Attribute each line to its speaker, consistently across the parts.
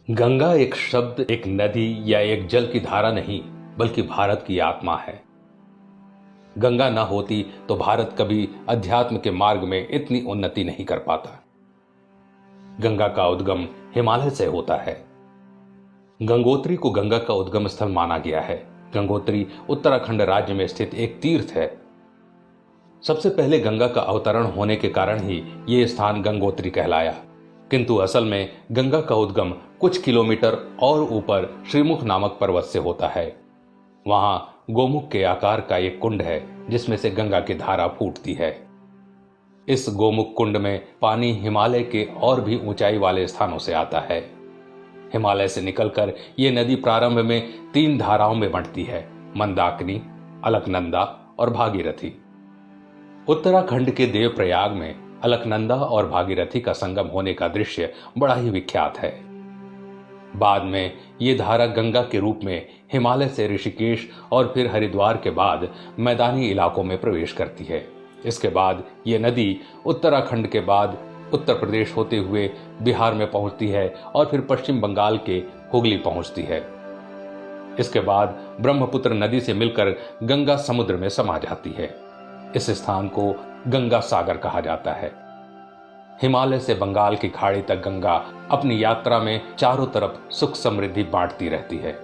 Speaker 1: गंगा एक शब्द, एक नदी या एक जल की धारा नहीं, बल्कि भारत की आत्मा है। गंगा ना होती तो भारत कभी अध्यात्म के मार्ग में इतनी उन्नति नहीं कर पाता। गंगा का उद्गम हिमालय से होता है। गंगोत्री को गंगा का उद्गम स्थल माना गया है। गंगोत्री उत्तराखंड राज्य में स्थित एक तीर्थ है। सबसे पहले गंगा का अवतरण होने के कारण ही यह स्थान गंगोत्री कहलाया, किंतु असल में गंगा का उद्गम कुछ किलोमीटर और ऊपर श्रीमुख नामक पर्वत से होता है। वहां गोमुख के आकार का एक कुंड है जिसमें से गंगा की धारा फूटती है। इस गोमुख कुंड में पानी हिमालय के और भी ऊंचाई वाले स्थानों से आता है। हिमालय से निकलकर यह नदी प्रारंभ में 3 धाराओं में बंटती है: मंदाकिनी, अलकनंदा और भागीरथी। उत्तराखंड के देवप्रयाग में अलकनंदा और भागीरथी का संगम होने का दृश्य बड़ा ही विख्यात है। बाद में ये धारा गंगा के रूप में हिमालय से ऋषिकेश और फिर हरिद्वार के बाद मैदानी इलाकों में प्रवेश करती है। इसके बाद ये नदी उत्तराखंड के बाद उत्तर प्रदेश होते हुए बिहार में पहुंचती है और फिर पश्चिम बंगाल के हुगली पहुंचती है। इसके बाद ब्रह्मपुत्र नदी से मिलकर गंगा समुद्र में समा जाती है। इस स्थान को गंगा सागर कहा जाता है। हिमालय से बंगाल की खाड़ी तक गंगा अपनी यात्रा में चारों तरफ सुख समृद्धि बांटती रहती है।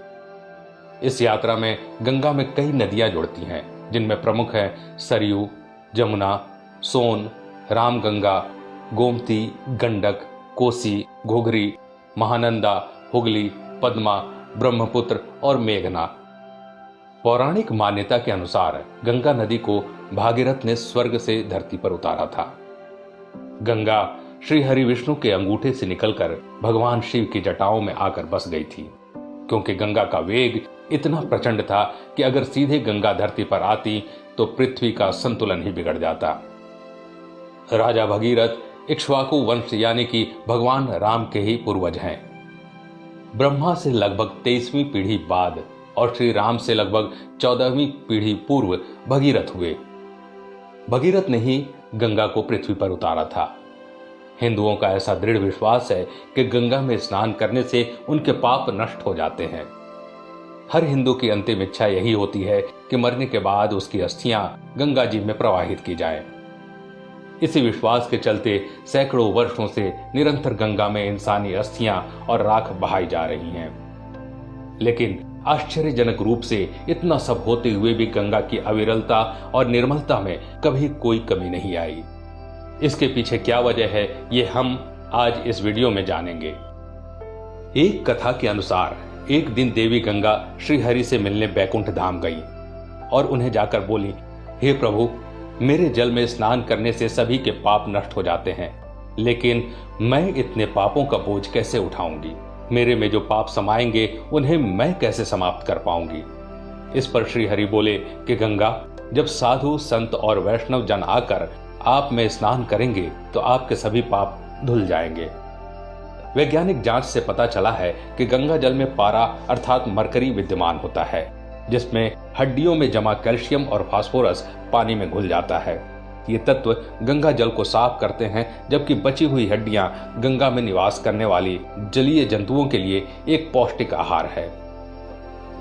Speaker 1: इस यात्रा में गंगा में कई नदियां जुड़ती हैं, जिनमें प्रमुख हैं सरयू, जमुना, सोन, रामगंगा, गोमती, गंडक, कोसी, घुघरी, महानंदा, हुगली, पद्मा, ब्रह्मपुत्र और मेघना। पौराणिक मान्यता के अनुसार गंगा नदी को भागीरथ ने स्वर्ग से धरती पर उतारा था। गंगा श्री हरि विष्णु के अंगूठे से निकलकर भगवान शिव की जटाओं में आकर बस गई थी, क्योंकि गंगा का वेग इतना प्रचंड था कि अगर सीधे गंगा धरती पर आती तो पृथ्वी का संतुलन ही बिगड़ जाता। राजा भगीरथ इक्ष्वाकु वंश यानी कि भगवान राम के ही पूर्वज हैं। ब्रह्मा से लगभग 23वीं पीढ़ी बाद और श्री राम से लगभग 14वीं पीढ़ी पूर्व भगीरथ हुए। भगीरथ ने ही गंगा को पृथ्वी पर उतारा था। हिंदुओं का ऐसा दृढ़ विश्वास है कि गंगा में स्नान करने से उनके पाप नष्ट हो जाते हैं। हर हिंदू की अंतिम इच्छा यही होती है कि मरने के बाद उसकी अस्थियां गंगा जी में प्रवाहित की जाएं। इसी विश्वास के चलते सैकड़ों वर्षों से निरंतर गंगा में इंसानी अस्थियां और राख बहाई जा रही हैं। लेकिन आश्चर्यजनक रूप से इतना सब होते हुए भी गंगा की अविरलता और निर्मलता में कभी कोई कमी नहीं आई। इसके पीछे क्या वजह है, ये हम आज इस वीडियो में जानेंगे। एक कथा के अनुसार एक दिन देवी गंगा श्री हरि से मिलने बैकुंठ धाम गई और उन्हें जाकर बोली, हे प्रभु, मेरे जल में स्नान करने से सभी के पाप नष्ट हो जाते हैं, लेकिन मैं इतने पापों का बोझ कैसे उठाऊंगी? मेरे में जो पाप समाएंगे उन्हें मैं कैसे समाप्त कर पाऊंगी? इस पर श्री हरि बोले कि गंगा, जब साधु संत और वैष्णव जन आकर आप में स्नान करेंगे तो आपके सभी पाप धुल जाएंगे। वैज्ञानिक जांच से पता चला है कि गंगा जल में पारा अर्थात मरकरी विद्यमान होता है, जिसमें हड्डियों में जमा कैल्शियम और फास्फोरस पानी में घुल जाता है। ये तत्व गंगा जल को साफ करते हैं, जबकि बची हुई हड्डियां गंगा में निवास करने वाली जलीय जंतुओं के लिए एक पौष्टिक आहार है।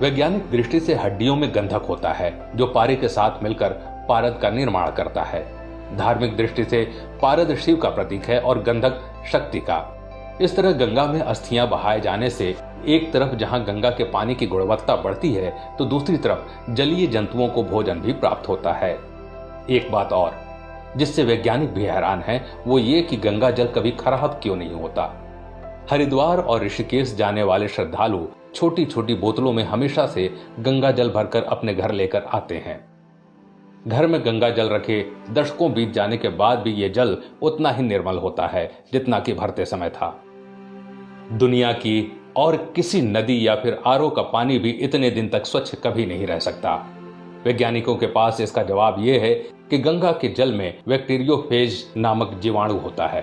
Speaker 1: वैज्ञानिक दृष्टि से हड्डियों में गंधक होता है, जो पारे के साथ मिलकर पारद का निर्माण करता है। धार्मिक दृष्टि से पारद शिव का प्रतीक है और गंधक शक्ति का। इस तरह गंगा में अस्थियां बहाए जाने से एक तरफ जहां गंगा के पानी की गुणवत्ता बढ़ती है, तो दूसरी तरफ जलीय जंतुओं को भोजन भी प्राप्त होता है। एक बात और जिससे वैज्ञानिक भी हैरान है, वो ये कि गंगा जल कभी खराब क्यों नहीं होता। हरिद्वार और ऋषिकेश जाने वाले श्रद्धालु छोटी छोटी बोतलों में हमेशा से गंगा जल भरकर अपने घर लेकर आते हैं। घर में गंगा जल रखे दशकों बीत जाने के बाद भी ये जल उतना ही निर्मल होता है जितना कि भरते समय था। दुनिया की और किसी नदी या फिर आरओ का पानी भी इतने दिन तक स्वच्छ कभी नहीं रह सकता। वैज्ञानिकों के पास इसका जवाब यह है कि गंगा के जल में बैक्टीरियोफेज नामक जीवाणु होता है।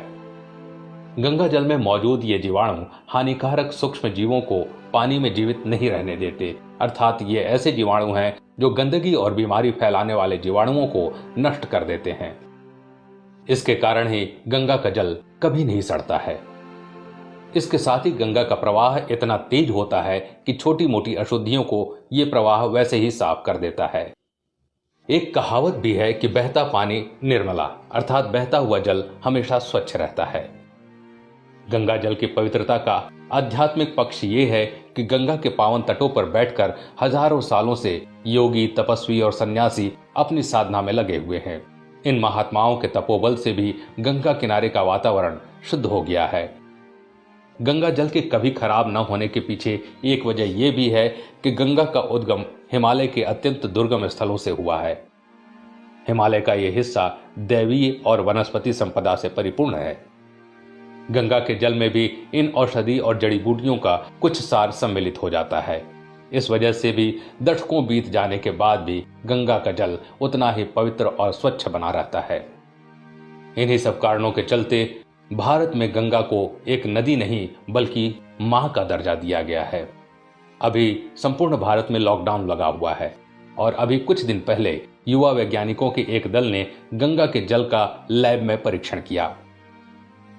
Speaker 1: गंगा जल में मौजूद ये जीवाणु हानिकारक सूक्ष्म जीवों को पानी में जीवित नहीं रहने देते, अर्थात ये ऐसे जीवाणु हैं जो गंदगी और बीमारी फैलाने वाले जीवाणुओं को नष्ट कर देते हैं। इसके कारण ही गंगा का जल कभी नहीं सड़ता है। इसके साथ ही गंगा का प्रवाह इतना तेज होता है कि छोटी मोटी अशुद्धियों को ये प्रवाह वैसे ही साफ कर देता है। एक कहावत भी है कि बहता पानी निर्मला, अर्थात बहता हुआ जल हमेशा स्वच्छ रहता है। गंगा जल की पवित्रता का आध्यात्मिक पक्ष ये है कि गंगा के पावन तटों पर बैठकर हजारों सालों से योगी, तपस्वी और सन्यासी अपनी साधना में लगे हुए हैं। इन महात्माओं के तपोबल से भी गंगा किनारे का वातावरण शुद्ध हो गया है। गंगा जल के कभी खराब न होने के पीछे एक वजह यह भी है कि गंगा का उद्गम हिमालय के अत्यंत दुर्गम स्थलों से हुआ है। हिमालय का यह हिस्सा दैवीय और वनस्पति संपदा से परिपूर्ण है। गंगा के जल में भी इन औषधि और जड़ी बूटियों का कुछ सार सम्मिलित हो जाता है। इस वजह से भी दशकों बीत जाने के बाद भी गंगा का जल उतना ही पवित्र और स्वच्छ बना रहता है। इन्हीं सब कारणों के चलते भारत में गंगा को एक नदी नहीं बल्कि मां का दर्जा दिया गया है। अभी संपूर्ण भारत में लॉकडाउन लगा हुआ है और अभी कुछ दिन पहले युवा वैज्ञानिकों के एक दल ने गंगा के जल का लैब में परीक्षण किया।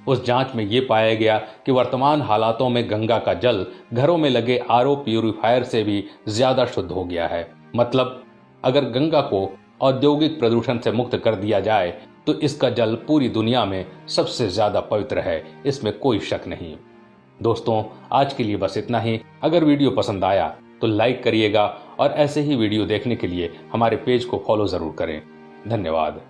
Speaker 1: उस जांच में यह पाया गया कि वर्तमान हालातों में गंगा का जल घरों में लगे आरओ प्यूरिफायर से भी ज्यादा शुद्ध हो गया है। मतलब अगर गंगा को औद्योगिक प्रदूषण से मुक्त कर दिया जाए तो इसका जल पूरी दुनिया में सबसे ज्यादा पवित्र है, इसमें कोई शक नहीं। दोस्तों, आज के लिए बस इतना ही। अगर वीडियो पसंद आया तो लाइक करिएगा और ऐसे ही वीडियो देखने के लिए हमारे पेज को फॉलो जरूर करें। धन्यवाद।